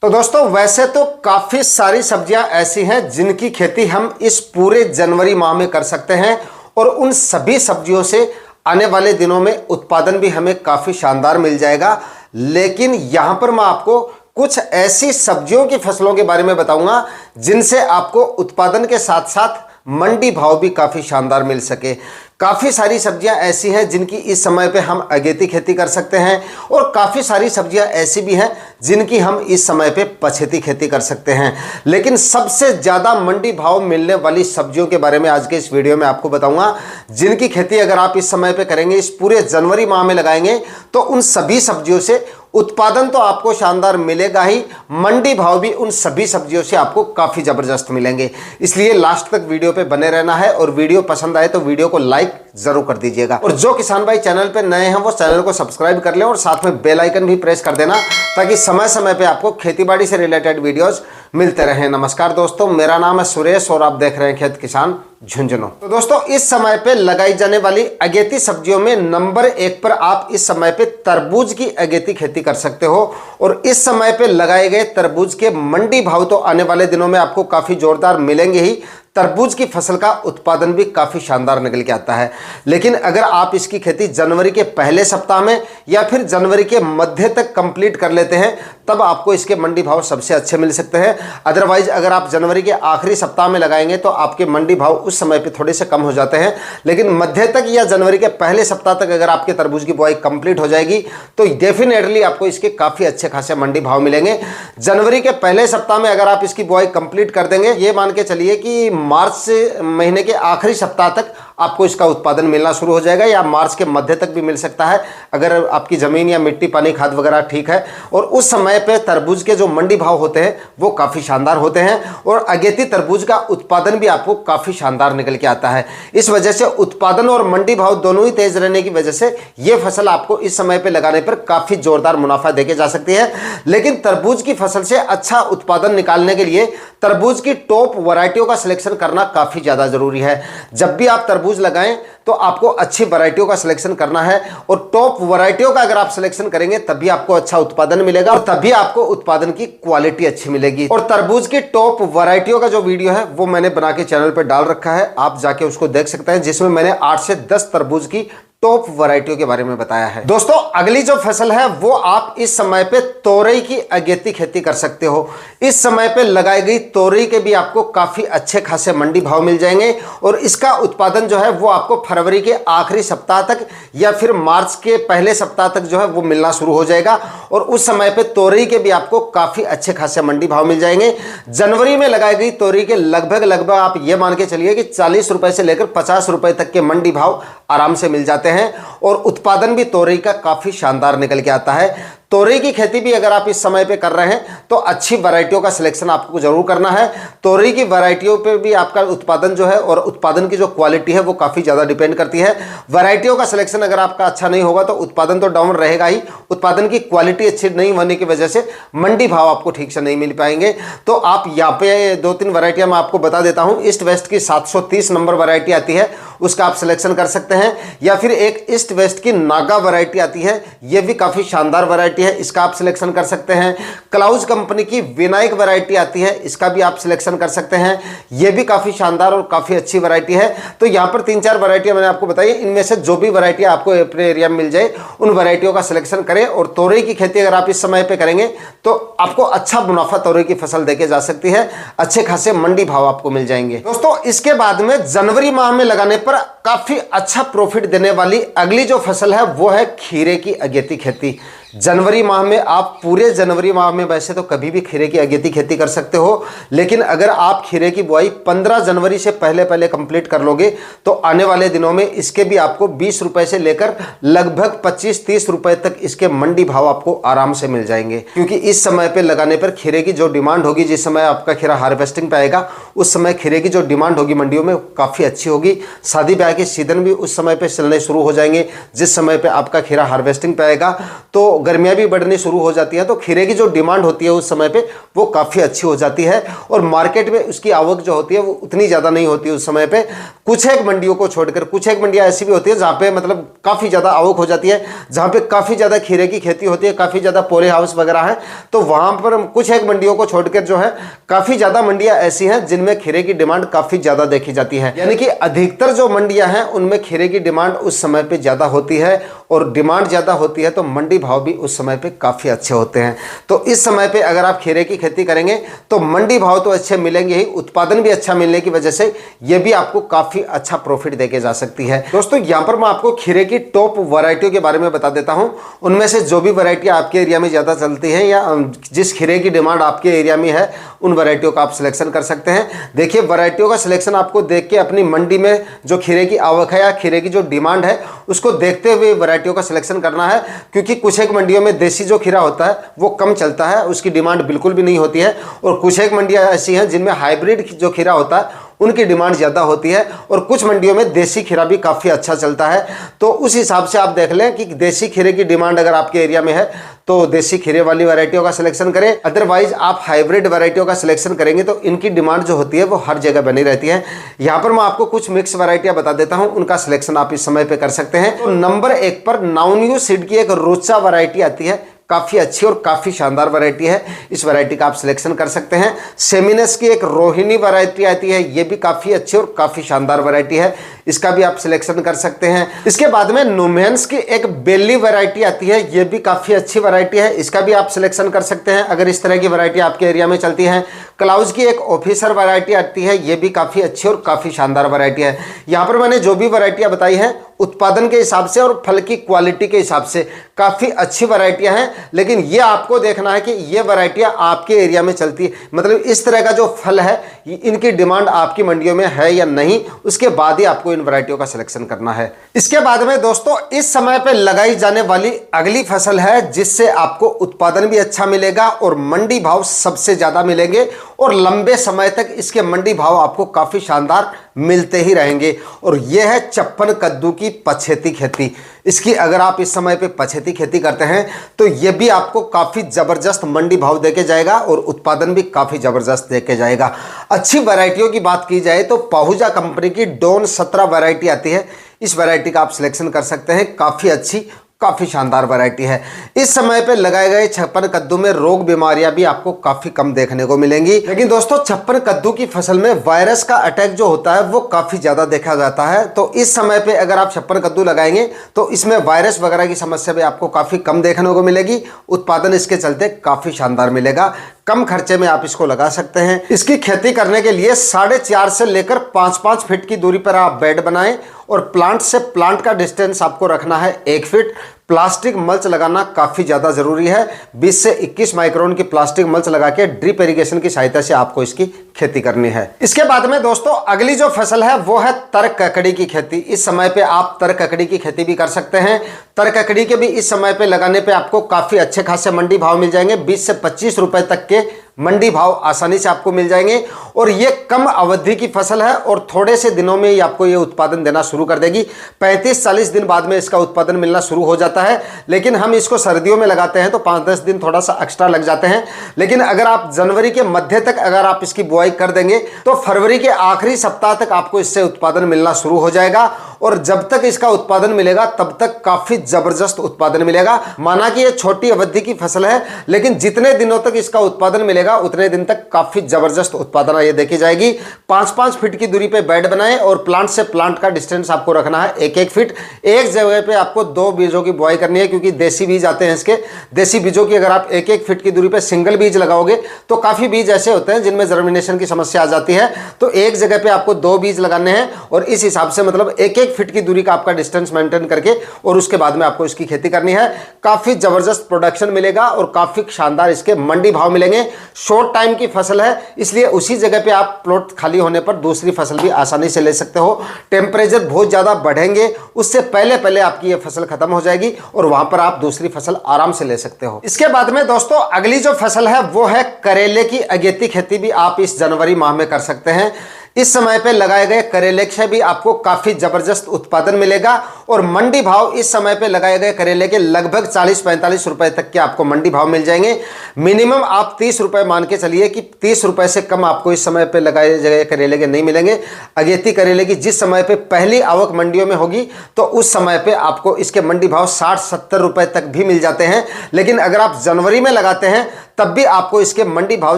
तो दोस्तों वैसे तो काफ़ी सारी सब्जियां ऐसी हैं जिनकी खेती हम इस पूरे जनवरी माह में कर सकते हैं और उन सभी सब्जियों से आने वाले दिनों में उत्पादन भी हमें काफ़ी शानदार मिल जाएगा। लेकिन यहां पर मैं आपको कुछ ऐसी सब्जियों की फसलों के बारे में बताऊंगा जिनसे आपको उत्पादन के साथ साथ मंडी भाव भी काफ़ी शानदार मिल सके। काफ़ी सारी सब्जियां ऐसी हैं जिनकी इस समय पे हम अगेती खेती कर सकते हैं और काफ़ी सारी सब्जियां ऐसी भी हैं जिनकी हम इस समय पे पछेती खेती कर सकते हैं। लेकिन सबसे ज़्यादा मंडी भाव मिलने वाली सब्जियों के बारे में आज के इस वीडियो में आपको बताऊंगा, जिनकी खेती अगर आप इस समय पे करेंगे, इस पूरे जनवरी माह में लगाएंगे, तो उन सभी सब्जियों से उत्पादन तो आपको शानदार मिलेगा ही, मंडी भाव भी उन सभी सब्जियों से आपको काफ़ी ज़बरदस्त मिलेंगे। इसलिए लास्ट तक वीडियो पे बने रहना है और वीडियो पसंद आए तो वीडियो को लाइक जरूर कर दीजिएगा। और जो किसान भाई चैनल पे नए हैं वो चैनल को सब्सक्राइब कर लें और साथ में बेल आइकन भी प्रेस कर देना ताकि समय समय पे आपको खेतीबाड़ी से रिलेटेड वीडियोस मिलते रहें। नमस्कार दोस्तों, मेरा नाम है सुरेश और आप देख रहे हैं खेत किसान झुंझुनू। तो दोस्तों इस समय पे लगाई जाने वाली अगेती सब्जियों में नंबर 1 पर आप इस समय पे तरबूज की अगेती खेती कर सकते हो। और इस समय पे लगाए गए तरबूज के मंडी भाव तो आने वाले दिनों में आपको काफ़ी जोरदार मिलेंगे ही। तरबूज की फसल का उत्पादन भी काफ़ी शानदार निकल के आता है। लेकिन अगर आप इसकी खेती जनवरी के पहले सप्ताह में या फिर जनवरी के मध्य तक कंप्लीट कर लेते हैं तब आपको इसके मंडी भाव सबसे अच्छे मिल सकते हैं। अदरवाइज अगर आप जनवरी के आखिरी सप्ताह में लगाएंगे तो आपके मंडी भाव उस समय पे थोड़े से कम हो जाते हैं। लेकिन मध्य तक या जनवरी के पहले सप्ताह तक अगर आपके तरबूज की बुआई कंप्लीट हो जाएगी तो डेफिनेटली आपको इसके काफ़ी अच्छे खासे मंडी भाव मिलेंगे। जनवरी के पहले सप्ताह में अगर आप इसकी बुआई कंप्लीट कर देंगे, ये मान के चलिए कि मार्च महीने के आखिरी सप्ताह तक आपको इसका उत्पादन मिलना शुरू हो जाएगा या मार्च के मध्य तक भी मिल सकता है अगर आपकी ज़मीन या मिट्टी पानी खाद वगैरह ठीक है। और उस समय पे तरबूज के जो मंडी भाव होते हैं वो काफ़ी शानदार होते हैं और अगेती तरबूज का उत्पादन भी आपको काफ़ी शानदार निकल के आता है। इस वजह से उत्पादन और मंडी भाव दोनों ही तेज रहने की वजह से ये फसल आपको इस समय पे लगाने पर काफ़ी जोरदार मुनाफा देके जा सकती है। लेकिन तरबूज की फसल से अच्छा उत्पादन निकालने के लिए तरबूज की टॉप वैरायटियों का सिलेक्शन करना काफ़ी ज़्यादा ज़रूरी है। जब भी आप तरबूज लगाएं तो आपको अच्छी वैरायटियों का सिलेक्शन करना है और टॉप वैरायटियों का अगर आप सिलेक्शन करेंगे तभी आपको अच्छा उत्पादन मिलेगा और तभी आपको उत्पादन की क्वालिटी अच्छी मिलेगी। और तरबूज की टॉप वैरायटियों का जो वीडियो है वो मैंने बना के चैनल पर डाल रखा है, आप जाके उसको देख सकते हैं, जिसमें मैंने 8 से 10 तरबूज की टॉप वैरायटियों के बारे में बताया है। दोस्तों अगली जो फसल है वो आप इस समय पे तोरई की अगेती खेती कर सकते हो। इस समय पे लगाई गई तोरई के भी आपको काफी अच्छे खासे मंडी भाव मिल जाएंगे और इसका उत्पादन जो है वो आपको फरवरी के आखिरी सप्ताह तक या फिर मार्च के पहले सप्ताह तक जो है वो मिलना शुरू हो जाएगा और उस समय पे तोरई के भी आपको काफी अच्छे खासे मंडी भाव मिल जाएंगे। जनवरी में लगाई गई तोरई के लगभग आप ये मान के चलिए कि 40 रुपए से लेकर 50 रुपए तक के मंडी भाव आराम से मिल जाते हैं और उत्पादन भी तोरई का काफी शानदार निकल के आता है। तोरई की खेती भी अगर आप इस समय पे कर रहे हैं तो अच्छी वैरायटियों का सिलेक्शन आपको जरूर करना है। तोरई की वैरायटियों पे भी आपका उत्पादन जो है और उत्पादन की जो क्वालिटी है वो काफ़ी ज़्यादा डिपेंड करती है। वैरायटियों का सिलेक्शन अगर आपका अच्छा नहीं होगा तो उत्पादन तो डाउन रहेगा ही, उत्पादन की क्वालिटी अच्छी नहीं होने की वजह से मंडी भाव आपको ठीक से नहीं मिल पाएंगे। तो आप यहाँ पे 2-3 वैरायटियाँ मैं आपको बता देता हूँ। ईस्ट वेस्ट की 730 नंबर वैरायटी आती है, उसका आप सिलेक्शन कर सकते हैं, या फिर एक ईस्ट वेस्ट की नागा वैरायटी आती है, ये भी काफ़ी शानदार वैरायटी है, इसका आप सिलेक्शन कर सकते हैं। क्लाउज कंपनी की विनायक वैरायटी आती है, इसका भी आप सिलेक्शन कर सकते हैं, ये भी काफ़ी शानदार और काफ़ी अच्छी वैरायटी है। तो यहाँ पर 3-4 वैरायटियाँ मैंने आपको बताई, इनमें से जो भी वैरायटी आपको अपने एरिया में मिल जाए उन वैरायटियों का सिलेक्शन करें। और तोरई की खेती अगर आप इस समय पे करेंगे तो आपको अच्छा मुनाफा तोरई की फसल देके जा सकती है, अच्छे खासे मंडी भाव आपको मिल जाएंगे। दोस्तों इसके बाद में जनवरी माह में लगाने पर काफी अच्छा प्रॉफिट देने वाली अगली जो फसल है वो है खीरे की अगेती खेती। जनवरी माह में आप पूरे जनवरी माह में वैसे तो कभी भी खीरे की अगेती खेती कर सकते हो, लेकिन अगर आप खीरे की बुआई 15 जनवरी से पहले कंप्लीट कर लोगे तो आने वाले दिनों में इसके भी आपको 20 रुपए से लेकर लगभग 25-30 रुपए तक इसके मंडी भाव आपको आराम से मिल जाएंगे। क्योंकि इस समय पे लगाने पर खीरे की जो डिमांड होगी, जिस समय आपका खीरा हार्वेस्टिंग पे आएगा उस समय खीरे की जो डिमांड होगी मंडियों में काफ़ी अच्छी होगी। शादी ब्याह के सीजन भी उस समय पे चलने शुरू हो जाएंगे जिस समय पे आपका खीरा हार्वेस्टिंग पे आएगा। तो गर्मियाँ भी बढ़नी शुरू हो जाती हैं, तो खीरे की जो डिमांड होती है उस समय पे वो काफ़ी अच्छी हो जाती है और मार्केट में उसकी आवक जो होती है वो उतनी ज़्यादा नहीं होती उस समय पे। कुछ एक मंडियों को छोड़कर कुछ एक मंडियाँ ऐसी भी होती है जहाँ पे मतलब काफ़ी ज़्यादा आवक हो जाती है, जहाँ पे काफ़ी ज़्यादा खीरे की खेती होती है, काफ़ी ज़्यादा पोले हाउस वगैरह है, तो वहाँ पर कुछ एक मंडियों को छोड़कर जो है काफ़ी ज़्यादा मंडियाँ ऐसी हैं जिनमें खीरे की डिमांड काफ़ी ज़्यादा देखी जाती है। यानी कि अधिकतर जो मंडियाँ हैं उनमें खीरे की डिमांड उस समय पे ज़्यादा होती है और डिमांड ज़्यादा होती है तो मंडी भाव भी उस समय पे काफ़ी अच्छे होते हैं। तो इस समय पे अगर आप खीरे की खेती करेंगे तो मंडी भाव तो अच्छे मिलेंगे ही, उत्पादन भी अच्छा मिलने की वजह से ये भी आपको काफ़ी अच्छा प्रॉफिट देके जा सकती है। दोस्तों यहाँ पर मैं आपको खीरे की टॉप वैरायटियों के बारे में बता देता हूँ। उनमें से जो भी वैरायटी आपके एरिया में ज़्यादा चलती है या जिस खीरे की डिमांड आपके एरिया में है उन वैरायटियों का आप सिलेक्शन कर सकते हैं। देखिए, वैरायटियों का सिलेक्शन आपको देख के अपनी मंडी में जो खीरे की आवक है या खीरे की जो डिमांड है उसको देखते हुए वैरायटियों का सिलेक्शन करना है, क्योंकि कुछ एक मंडियों में देसी जो खीरा होता है वो कम चलता है, उसकी डिमांड बिल्कुल भी नहीं होती है, और कुछ एक मंडियाँ ऐसी हैं जिनमें हाइब्रिड जो खीरा होता है उनकी डिमांड ज़्यादा होती है, और कुछ मंडियों में देसी खीरा भी काफ़ी अच्छा चलता है। तो उस हिसाब से आप देख लें कि देसी खीरे की डिमांड अगर आपके एरिया में है तो देसी खीरे वाली वैरायटियों का सिलेक्शन करें, अदरवाइज आप हाइब्रिड वैरायटियों का सिलेक्शन करेंगे तो इनकी डिमांड जो होती है वो हर जगह बनी रहती है। यहाँ पर मैं आपको कुछ मिक्स वैरायटियाँ बता देता हूँ, उनका सिलेक्शन आप इस समय पे कर सकते हैं। तो नंबर 1 पर नाउन्यू सीड की एक रोचा वैरायटी आती है, काफ़ी अच्छी और काफ़ी शानदार वैरायटी है, इस वैरायटी का आप सिलेक्शन कर सकते हैं। सेमिनस की एक रोहिणी वैरायटी आती है, ये भी काफ़ी अच्छी और काफ़ी शानदार वैरायटी है, इसका भी आप सिलेक्शन कर सकते हैं। इसके बाद में नुमेंस की एक बेली वैरायटी आती है, ये भी काफ़ी अच्छी वैरायटी है, इसका भी आप सिलेक्शन कर सकते हैं अगर इस तरह की वैरायटी आपके एरिया में चलती है। क्लाउज की एक ऑफिसर वैरायटी आती है, ये भी काफ़ी अच्छी और काफ़ी शानदार वैरायटी है। यहाँ पर मैंने जो भी वैरायटियाँ बताई हैं उत्पादन के हिसाब से और फल की क्वालिटी के हिसाब से काफ़ी अच्छी वैरायटियां हैं, लेकिन ये आपको देखना है कि ये वैरायटियां आपके एरिया में चलती है, मतलब इस तरह का जो फल है इनकी डिमांड आपकी मंडियों में है या नहीं, उसके बाद ही आपको इन वैरायटियों का सिलेक्शन करना है। इसके बाद में दोस्तों इस समय पे लगाई जाने वाली अगली फसल है जिससे आपको उत्पादन भी अच्छा मिलेगा और मंडी भाव सबसे ज़्यादा मिलेंगे और लंबे समय तक इसके मंडी भाव आपको काफ़ी शानदार मिलते ही रहेंगे, और यह है चप्पन कद्दू की पछेती खेती। इसकी अगर आप इस समय पे पछेती खेती करते हैं तो ये भी आपको काफ़ी ज़बरदस्त मंडी भाव देके जाएगा और उत्पादन भी काफ़ी ज़बरदस्त देके जाएगा। अच्छी वैरायटियों की बात की जाए तो पाहुजा कंपनी की डॉन 17 वैरायटी आती है, इस वैरायटी का आप सिलेक्शन कर सकते हैं, काफ़ी अच्छी काफ़ी शानदार वैरायटी है। इस समय पे लगाए गए छप्पन कद्दू में रोग बीमारियां भी आपको काफ़ी कम देखने को मिलेंगी, लेकिन दोस्तों छप्पन कद्दू की फसल में वायरस का अटैक जो होता है वो काफ़ी ज़्यादा देखा जाता है। तो इस समय पे अगर आप छप्पन कद्दू लगाएंगे तो इसमें वायरस वगैरह की समस्या भी आपको काफ़ी कम देखने को मिलेगी, उत्पादन इसके चलते काफ़ी शानदार मिलेगा। कम खर्चे में आप इसको लगा सकते हैं। इसकी खेती करने के लिए 4.5 से लेकर 5-5 फीट की दूरी पर आप बेड बनाएं और प्लांट से प्लांट का डिस्टेंस आपको रखना है 1 फीट। प्लास्टिक मल्च लगाना काफ़ी ज़्यादा ज़रूरी है, 20 से 21 माइक्रोन की प्लास्टिक मल्च लगा के ड्रिप इरिगेशन की सहायता से आपको इसकी खेती करनी है। इसके बाद में दोस्तों अगली जो फसल है वो है तर ककड़ी की खेती। इस समय पे आप तर ककड़ी की खेती भी कर सकते हैं। तर ककड़ी के भी इस समय पे लगाने पे आपको काफ़ी अच्छे खासे मंडी भाव मिल जाएंगे, 20 से 25 रुपए तक के मंडी भाव आसानी से आपको मिल जाएंगे, और ये कम अवधि की फसल है और थोड़े से दिनों में ही आपको ये उत्पादन देना शुरू कर देगी। 35-40 दिन बाद में इसका उत्पादन मिलना शुरू हो जाता है, लेकिन हम इसको सर्दियों में लगाते हैं तो 5-10 दिन थोड़ा सा एक्स्ट्रा लग जाते हैं। लेकिन अगर आप जनवरी के मध्य तक अगर आप इसकी बुआई कर देंगे तो फरवरी के आखिरी सप्ताह तक आपको इससे उत्पादन मिलना शुरू हो जाएगा, और जब तक इसका उत्पादन मिलेगा तब तक काफ़ी ज़बरदस्त उत्पादन मिलेगा। माना कि ये छोटी अवधि की फसल है, लेकिन जितने दिनों तक इसका उत्पादन मिलेगा उतने दिन तक काफ़ी ज़बरदस्त उत्पादन ये देखी जाएगी। 5-5 फीट की दूरी पे बेड बनाएं और प्लांट से प्लांट का डिस्टेंस आपको रखना है 1-1 फीट। एक जगह पे आपको 2 बीजों की बुआई करनी है, क्योंकि देसी बीज आते हैं इसके। देसी बीजों की अगर आप 1-1 फीट की दूरी पे सिंगल बीज लगाओगे तो काफ़ी बीज ऐसे होते हैं जिनमें जर्मिनेशन की समस्या आ जाती है, तो एक जगह पे आपको 2 बीज लगाने हैं, और इस हिसाब से मतलब 1-1 फीट की दूरी का आपका डिस्टेंस मेंटेन करके और उसके बाद में आपको इसकी खेती करनी है। काफ़ी ज़बरदस्त प्रोडक्शन मिलेगा और काफ़ी शानदार इसके मंडी भाव मिलेंगे। शॉर्ट टाइम की फसल है, इसलिए उसी जगह पे आप प्लॉट खाली होने पर दूसरी फसल भी आसानी से ले सकते हो। टेम्परेचर बहुत ज़्यादा बढ़ेंगे उससे पहले पहले आपकी ये फसल खत्म हो जाएगी और वहां पर आप दूसरी फसल आराम से ले सकते हो। इसके बाद में दोस्तों अगली जो फसल है वो है करेले की अगेती खेती भी आप इस जनवरी माह में कर सकते हैं। इस समय पे लगाए गए करेले से भी आपको काफी जबरदस्त उत्पादन मिलेगा और मंडी भाव इस समय पे लगाए गए करेले के लगभग 40-45 रुपए तक के आपको मंडी भाव मिल जाएंगे। मिनिमम आप 30 रुपए मान के चलिए कि 30 रुपए से कम आपको इस समय पे लगाए गए करेले के नहीं मिलेंगे। अगेती करेले की जिस समय पे पहली आवक मंडियों में होगी तो उस समय पे आपको इसके मंडी भाव 60-70 रुपए तक भी मिल जाते हैं। लेकिन अगर आप जनवरी में लगाते हैं तब भी आपको इसके मंडी भाव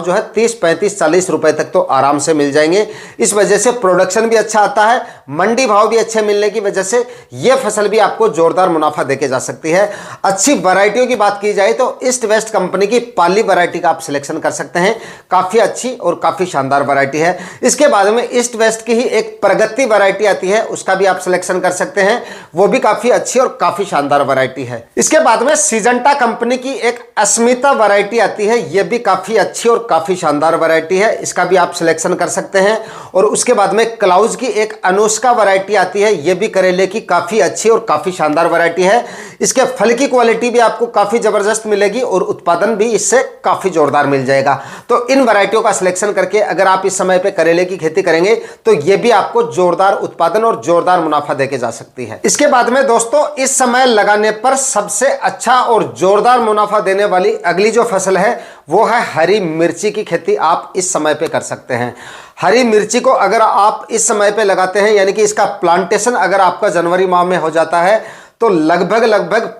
जो है 30-35-40 रुपए तक तो आराम से मिल जाएंगे। इस वजह से प्रोडक्शन भी अच्छा आता है, मंडी भाव भी अच्छे मिलने की वजह से यह फसल भी आपको जोरदार मुनाफा देके जा सकती है। अच्छी वैरायटियों की बात की जाए तो ईस्ट वेस्ट कंपनी की पाली वैरायटी का आप सिलेक्शन कर सकते हैं, काफी अच्छी और काफी शानदार वैरायटी है। इसके बाद में ईस्ट वेस्ट की ही एक प्रगति वैरायटी आती है, उसका भी आप सिलेक्शन कर सकते हैं, वो भी काफी अच्छी और काफी शानदार वैरायटी है। इसके बाद में सिजेंटा कंपनी की एक अस्मिता वैरायटी आती है, यह भी काफी अच्छी और काफी शानदार वैरायटी है, इसका भी आप सिलेक्शन कर सकते हैं। और उसके बाद में क्लाउज की एक अनुष्का वैरायटी आती है, यह भी करेले की काफी अच्छी और काफी शानदार वैरायटी है। इसके फल की क्वालिटी भी आपको काफी जबरदस्त मिलेगी और उत्पादन भी इससे काफी जोरदार मिल जाएगा। तो इन वैरायटियों का सिलेक्शन करके अगर आप इस समय पे करेले की खेती करेंगे तो यह भी आपको जोरदार उत्पादन और जोरदार मुनाफा देके जा सकती है। इसके बाद में दोस्तों इस समय लगाने पर सबसे अच्छा और जोरदार मुनाफा देने वाली अगली जो फसल है वो है हरी मिर्ची की खेती आप इस समय पे कर सकते हैं। हरी मिर्ची को अगर आप इस समय पे लगाते हैं यानी कि इसका प्लांटेशन अगर आपका जनवरी माह में हो जाता है तो लगभग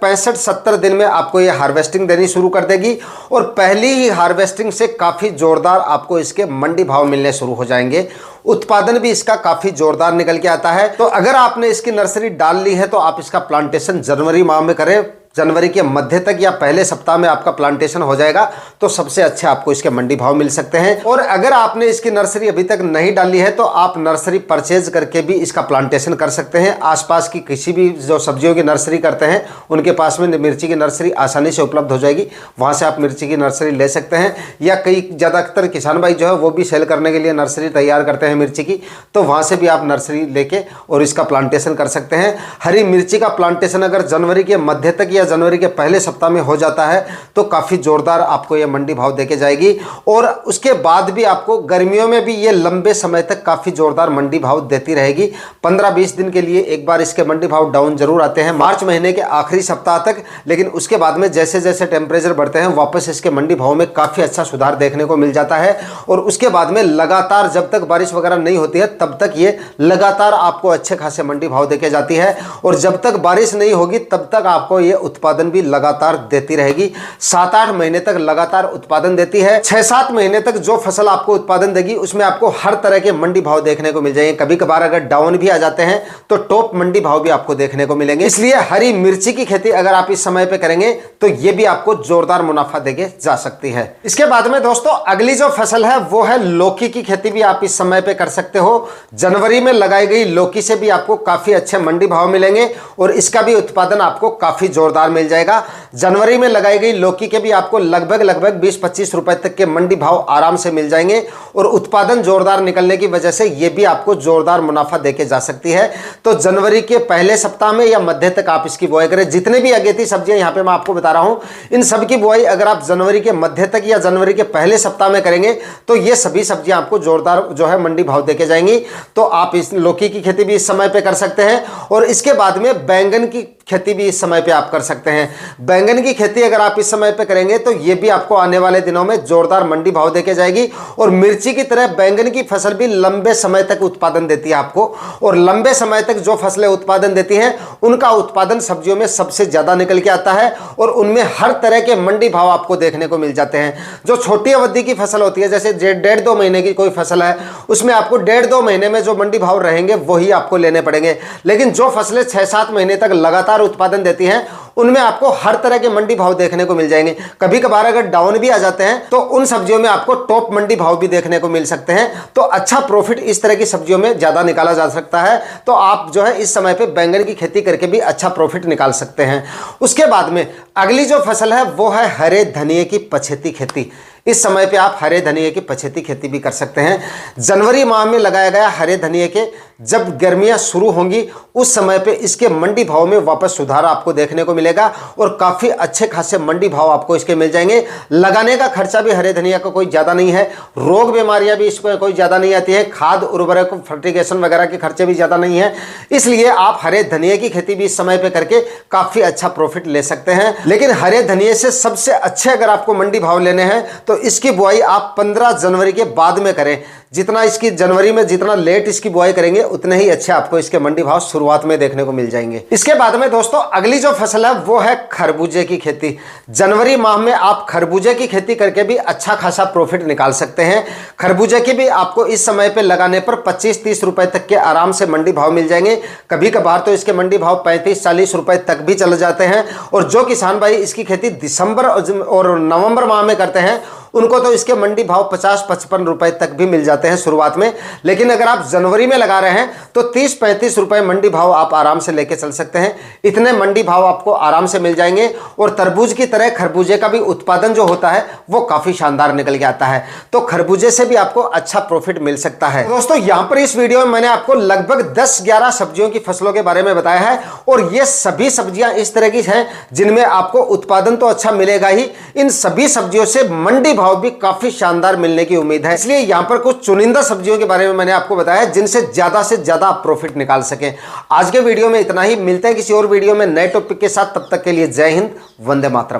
65-70 दिन में आपको ये हार्वेस्टिंग देनी शुरू कर देगी और पहली ही हार्वेस्टिंग से काफ़ी ज़ोरदार आपको इसके मंडी भाव मिलने शुरू हो जाएंगे। उत्पादन भी इसका काफ़ी ज़ोरदार निकल के आता है। तो अगर आपने इसकी नर्सरी डाल ली है तो आप इसका प्लांटेशन जनवरी माह में करें, जनवरी के मध्य तक या पहले सप्ताह में आपका प्लांटेशन हो जाएगा तो सबसे अच्छे आपको इसके मंडी भाव मिल सकते हैं। और अगर आपने इसकी नर्सरी अभी तक नहीं डाली है तो आप नर्सरी परचेज करके भी इसका प्लांटेशन कर सकते हैं। आसपास की किसी भी जो सब्जियों की नर्सरी करते हैं उनके पास में मिर्ची की नर्सरी आसानी से उपलब्ध हो जाएगी, वहाँ से आप मिर्ची की नर्सरी ले सकते हैं। या कई ज़्यादातर किसान भाई जो है वो भी सेल करने के लिए नर्सरी तैयार करते हैं मिर्ची की, तो वहाँ से भी आप नर्सरी लेके और इसका प्लांटेशन कर सकते हैं। हरी मिर्ची का प्लांटेशन अगर जनवरी के मध्य तक या जनवरी के पहले सप्ताह में हो जाता है तो काफ़ी ज़ोरदार आपको ये मंडी भाव देके जाएगी। और उसके बाद भी आपको गर्मियों में भी ये लंबे समय तक काफ़ी ज़ोरदार मंडी भाव देती रहेगी। 15-20 दिन के लिए एक बार इसके मंडी भाव डाउन जरूर आते हैं मार्च महीने के आखिरी सप्ताह तक, लेकिन उसके बाद में जैसे जैसे टेम्परेचर बढ़ते हैं वापस इसके मंडी भाव में काफ़ी अच्छा सुधार देखने को मिल जाता है। और उसके बाद में लगातार जब तक बारिश वगैरह नहीं होती है तब तक ये लगातार आपको अच्छे खासे मंडी भाव देके जाती है। और जब तक बारिश नहीं होगी तब तक आपको ये उत्पादन भी लगातार देती रहेगी। 7-8 महीने तक लगातार उत्पादन देती है। 6-7 महीने तक जो फसल आपको उत्पादन देगी उसमें आपको हर तरह के मंडी भाव देखने को मिल जाएंगे। कभी कभार अगर डाउन भी आ जाते हैं तो टॉप मंडी भाव भी आपको देखने को मिलेंगे। इसलिए हरी मिर्ची की खेती अगर आप इस समय पे करेंगे तो ये भी आपको जोरदार मुनाफा देके जा सकती है। इसके बाद में दोस्तों अगली जो फसल है वो है लौकी की खेती भी आप इस समय पे कर सकते हो। जनवरी में लगाई गई लौकी से भी आपको काफी अच्छे मंडी भाव मिलेंगे और इसका भी उत्पादन आपको काफी जोरदार मिल जाएगा। जनवरी में लगाई गई लौकी के भी आपको लगभग 20-25 रुपए तक के मंडी भाव आराम से मिल जाएंगे और उत्पादन जोरदार निकलने की वजह से यह भी आपको जोरदार मुनाफा देके जा सकती है। तो जनवरी के पहले सप्ताह में या मध्य तक आप इसकी बुआई करें। जितने भी अगेती सब्जियां यहां पे मैं आपको बता रहा हूं इन सब की बुआई अगर आप जनवरी के मध्य तक या जनवरी के पहले सप्ताह में करेंगे तो ये सभी सब्जियां आपको जोरदार जो है मंडी भाव देके जाएंगी। तो आप इस लौकी की खेती भी इस समय पे कर सकते हैं। और इसके बाद में बैंगन की खेती भी इस समय पे आप कर सकते हैं। बैंगन की खेती अगर आप इस समय पे करेंगे तो ये भी आपको आने वाले दिनों में जोरदार मंडी भाव देके जाएगी। और मिर्ची की तरह बैंगन की फसल भी लंबे समय तक उत्पादन देती है आपको। और लंबे समय तक जो फसलें उत्पादन देती हैं उनका उत्पादन सब्जियों में सबसे ज्यादा निकल के आता है और उनमें हर तरह के मंडी भाव आपको देखने को मिल जाते हैं। जो छोटी अवधि की फसल होती है जैसे 1.5-2 महीने की कोई फसल है उसमें आपको 1.5-2 महीने में जो मंडी भाव रहेंगे वही आपको लेने पड़ेंगे। लेकिन जो फसलें 6-7 महीने तक लगातार उत्पादन देती हैं उनमें आपको हर तरह के मंडी भाव देखने को मिल जाएंगे। कभी कभार अगर डाउन भी आ जाते हैं तो उन सब्जियों में आपको टॉप मंडी भाव भी देखने को मिल सकते हैं। तो अच्छा प्रॉफिट इस तरह की सब्जियों में ज्यादा निकाला जा सकता है। तो आप जो है इस समय पे बैंगन की खेती करके भी अच्छा प्रॉफिट निकाल सकते हैं। उसके बाद में अगली जो फसल है वो है हरे धनिये की पछेती खेती। इस समय पे आप हरे धनिए की पछेती खेती भी कर सकते हैं। जनवरी माह में लगाया गया हरे धनिए के जब गर्मियां शुरू होंगी उस समय पे इसके मंडी भाव में वापस सुधार आपको देखने को मिलेगा और काफ़ी अच्छे खासे मंडी भाव आपको इसके मिल जाएंगे। लगाने का खर्चा भी हरे धनिया का कोई ज़्यादा नहीं है, रोग बीमारियां भी इसको कोई ज़्यादा नहीं आती है, खाद उर्वरक फर्टिगेशन वगैरह के खर्चे भी ज़्यादा नहीं है। इसलिए आप हरे धनिए की खेती भी इस समय पे करके काफ़ी अच्छा प्रॉफिट ले सकते हैं। लेकिन हरे धनिए से सबसे अच्छे अगर आपको मंडी भाव लेने हैं तो इसकी बुआई आप 15 जनवरी के बाद में करें। जितना इसकी जनवरी में जितना लेट इसकी बुआई करेंगे उतने ही अच्छे आपको इसके मंडी भाव शुरुआत में देखने को मिल जाएंगे। इसके बाद में दोस्तों अगली जो फसल है वो है खरबूजे की खेती। जनवरी माह में आप खरबूजे की खेती करके भी अच्छा खासा प्रॉफिट निकाल सकते हैं। खरबूजे की भी आपको इस समय पे लगाने पर 25-30 रुपए तक के आराम से मंडी भाव मिल जाएंगे। कभी कभार तो इसके मंडी भाव 35-40 रुपए तक भी चले जाते हैं। और जो किसान भाई इसकी खेती दिसंबर और नवंबर माह में करते हैं उनको तो इसके मंडी भाव 50-55 रुपए तक भी मिल जाते हैं शुरुआत में। लेकिन अगर आप जनवरी में लगा रहे हैं तो 30-35 रुपए मंडी भाव आप आराम से लेके चल सकते हैं। इतने मंडी भाव आपको आराम से मिल जाएंगे। और तरबूज की तरह खरबूजे का भी उत्पादन जो होता है वो काफी शानदार निकल के आता है, तो खरबूजे से भी आपको अच्छा प्रॉफिट मिल सकता है। दोस्तों यहां पर इस वीडियो में मैंने आपको लगभग 10-11 सब्जियों की फसलों के बारे में बताया है और ये सभी सब्जियां इस तरह की हैं जिनमें आपको उत्पादन तो अच्छा मिलेगा ही, इन सभी सब्जियों से मंडी भाव भी काफी शानदार मिलने की उम्मीद है। इसलिए यहां पर कुछ चुनिंदा सब्जियों के बारे में मैंने आपको बताया जिनसे ज्यादा से ज्यादा आप प्रॉफिट निकाल सकें। आज के वीडियो में इतना ही, मिलते हैं किसी और वीडियो में नए टॉपिक के साथ। तब तक के लिए जय हिंद, वंदे मातरम।